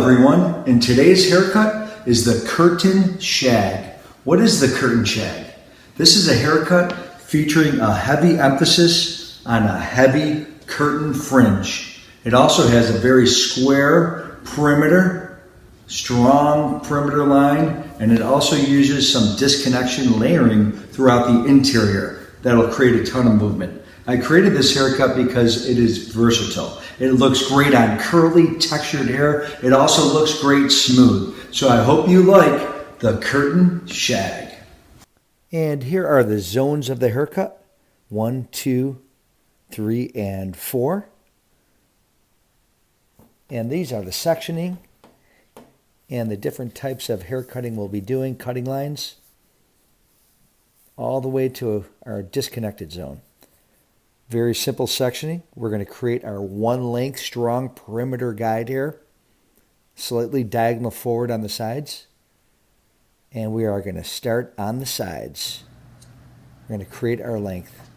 everyone. In today's haircut is the curtain shag. What is the curtain shag? This is a haircut featuring a heavy emphasis on a heavy curtain fringe. It also has a very square perimeter, strong perimeter line, and it also uses some disconnection layering throughout the interior that'll create a ton of movement. I created this haircut because it is versatile. It looks great on curly, textured hair. It also looks great smooth. So I hope you like the curtain shag. And here are the zones of the haircut. 1, 2, 3, and 4. And these are the sectioning and the different types of hair cutting we'll be doing, cutting lines, all the way to our disconnected zone. Very simple sectioning. We're going to create our one length strong perimeter guide here, slightly diagonal forward on the sides. And we are going to start on the sides. We're going to create our length.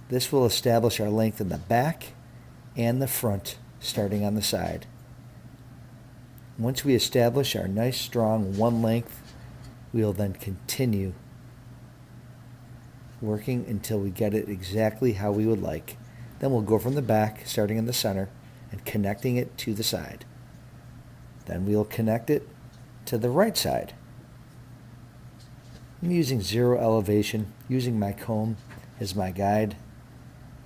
This will establish our length in the back and the front, starting on the side. Once we establish our nice strong one length, we'll then continue working until we get it exactly how we would like. Then we'll go from the back, starting in the center, and connecting it to the side. Then we'll connect it to the right side. I'm using zero elevation, using my comb as my guide,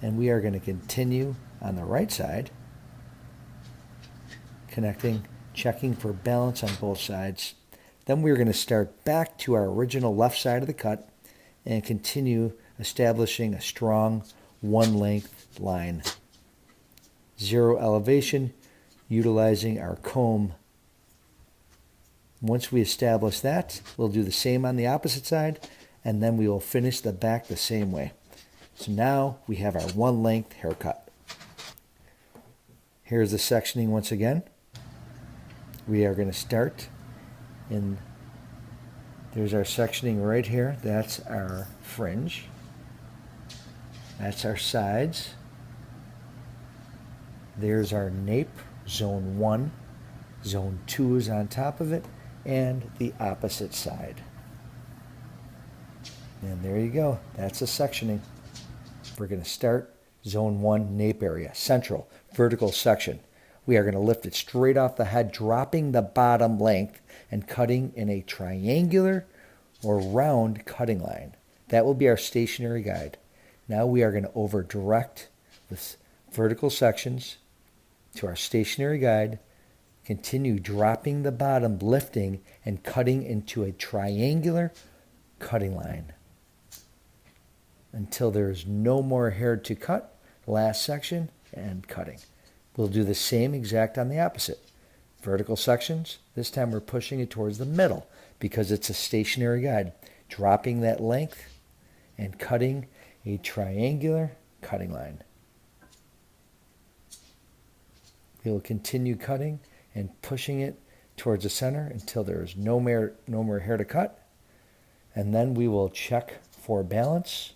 and we are going to continue on the right side, connecting, checking for balance on both sides. Then we're going to start back to our original left side of the cut and continue establishing a strong one length line. Zero elevation, utilizing our comb. Once we establish that, we'll do the same on the opposite side, and then we will finish the back the same way. So now we have our one length haircut. Here's the sectioning once again. We are going to start in, there's our sectioning right here. That's our fringe. That's our sides. There's our nape, zone 1. Zone 2 is on top of it, and the opposite side. And there you go. That's the sectioning. We're going to start zone 1, nape area, central, vertical section. We are going to lift it straight off the head, dropping the bottom length and cutting in a triangular or round cutting line. That will be our stationary guide. Now we are going to over direct with vertical sections to our stationary guide. Continue dropping the bottom, lifting, and cutting into a triangular cutting line until there is no more hair to cut. Last section and cutting. We'll do the same exact on the opposite. Vertical sections. This time we're pushing it towards the middle because it's a stationary guide. Dropping that length and cutting a triangular cutting line. We'll continue cutting and pushing it towards the center until there is no more hair to cut. And then we will check for balance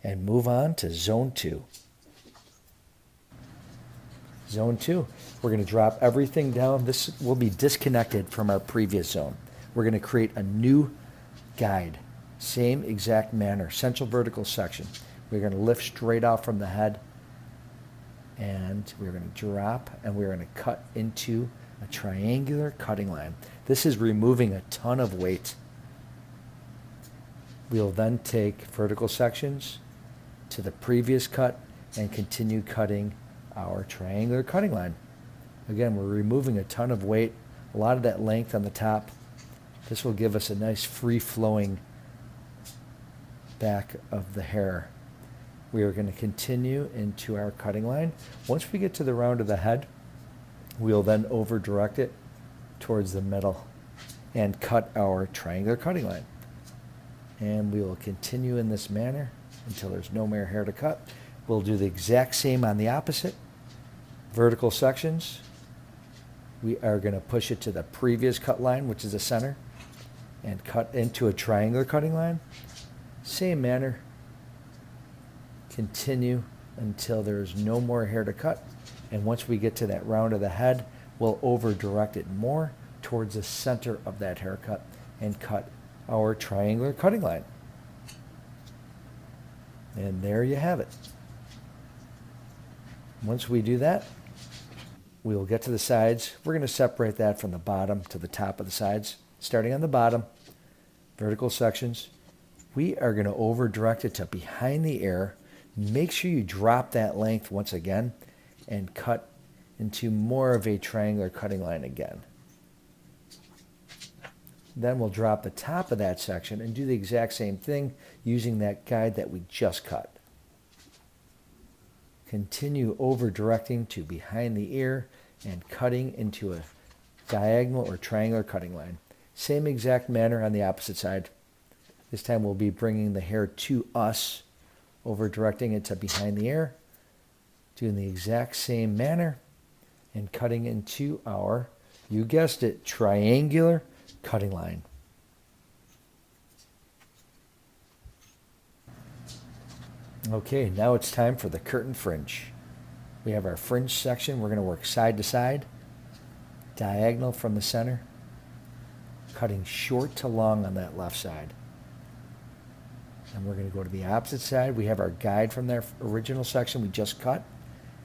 and move on to zone 2. Zone 2, we're going to drop everything down. This will be disconnected from our previous zone. We're going to create a new guide. Same exact manner, central vertical section. We're going to lift straight out from the head, and we're going to drop, and we're going to cut into a triangular cutting line. This is removing a ton of weight. We'll then take vertical sections to the previous cut and continue cutting our triangular cutting line. Again, we're removing a ton of weight, a lot of that length on the top. This will give us a nice free-flowing back of the hair. We are going to continue into our cutting line. Once we get to the round of the head, we'll then over direct it towards the middle and cut our triangular cutting line. And we will continue in this manner until there's no more hair to cut. We'll do the exact same on the opposite. Vertical sections. We are going to push it to the previous cut line, which is the center, and cut into a triangular cutting line. Same manner. Continue until there's no more hair to cut. And once we get to that round of the head, we'll over direct it more towards the center of that haircut and cut our triangular cutting line. And there you have it. Once we do that, we'll get to the sides. We're going to separate that from the bottom to the top of the sides. Starting on the bottom, vertical sections, we are going to over direct it to behind the ear. Make sure you drop that length once again and cut into more of a triangular cutting line again. Then we'll drop the top of that section and do the exact same thing using that guide that we just cut. Continue over directing to behind the ear and cutting into a diagonal or triangular cutting line. Same exact manner on the opposite side. This time we'll be bringing the hair to us, over directing it to behind the ear, doing the exact same manner and cutting into our, you guessed it, triangular cutting line. Okay, now it's time for the curtain fringe. We have our fringe section. We're going to work side to side, diagonal from the center, cutting short to long on that left side. And we're going to go to the opposite side. We have our guide from that original section we just cut.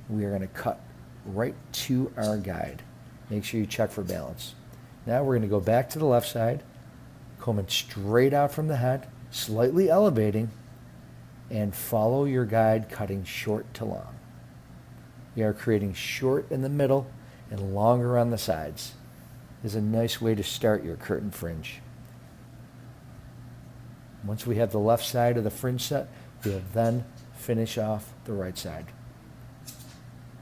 We are going to cut right to our guide. Make sure you check for balance. Now we're going to go back to the left side, combing straight out from the head, slightly elevating, and follow your guide, cutting short to long. We are creating short in the middle and longer on the sides. This is a nice way to start your curtain fringe. Once we have the left side of the fringe set, we'll then finish off the right side.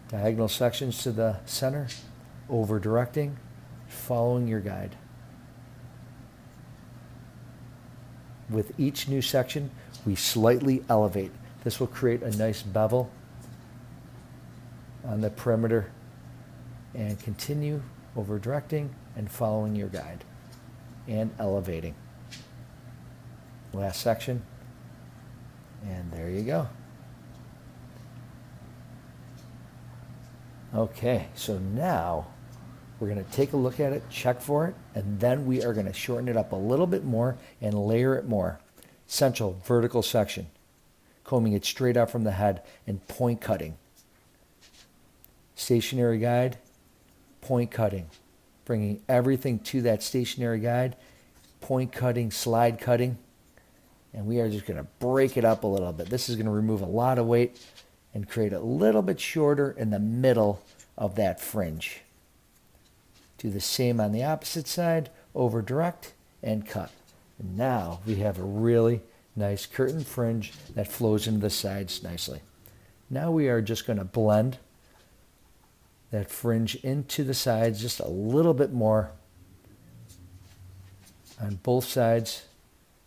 Diagonal sections to the center, over directing, following your guide. With each new section, we slightly elevate. This will create a nice bevel on the perimeter and continue over directing and following your guide and elevating. Last section, and there you go. Okay, so now we're going to take a look at it, check for it, and then we are going to shorten it up a little bit more and layer it more. Central vertical section, combing it straight out from the head and point cutting. Stationary guide, point cutting, bringing everything to that stationary guide, point cutting, slide cutting, and we are just going to break it up a little bit. This is going to remove a lot of weight and create a little bit shorter in the middle of that fringe. Do the same on the opposite side, over direct and cut. And now we have a really nice curtain fringe that flows into the sides nicely. Now we are just going to blend that fringe into the sides just a little bit more on both sides.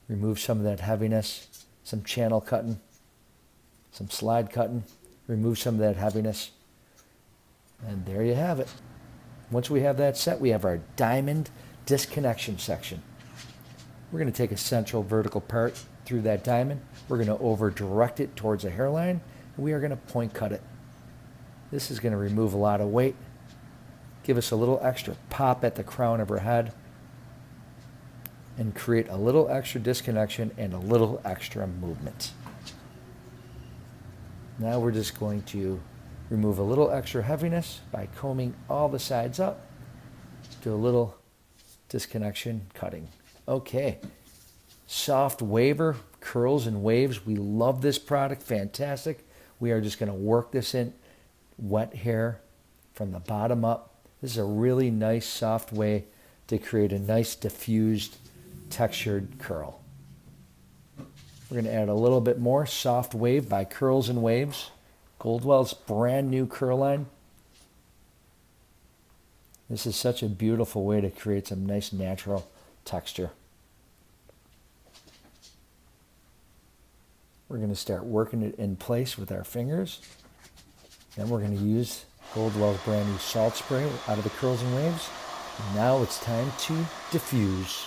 Remove some of that heaviness, some channel cutting, some slide cutting. Remove some of that heaviness. And there you have it. Once we have that set, we have our diamond disconnection section. We're going to take a central vertical part through that diamond. We're going to over direct it towards a hairline, and we are going to point cut it. This is going to remove a lot of weight, give us a little extra pop at the crown of her head, and create a little extra disconnection and a little extra movement. Now we're just going to remove a little extra heaviness by combing all the sides up. Do a little disconnection cutting. Okay, soft waver, curls and waves. We love this product, fantastic. We are just going to work this in wet hair from the bottom up. This is a really nice soft way to create a nice diffused textured curl. We're going to add a little bit more soft wave by Curls and Waves, Goldwell's brand new curl line. This is such a beautiful way to create some nice natural texture. We're going to start working it in place with our fingers. Then we're going to use Goldwell's brand new salt spray out of the Curls and Waves. And now it's time to diffuse.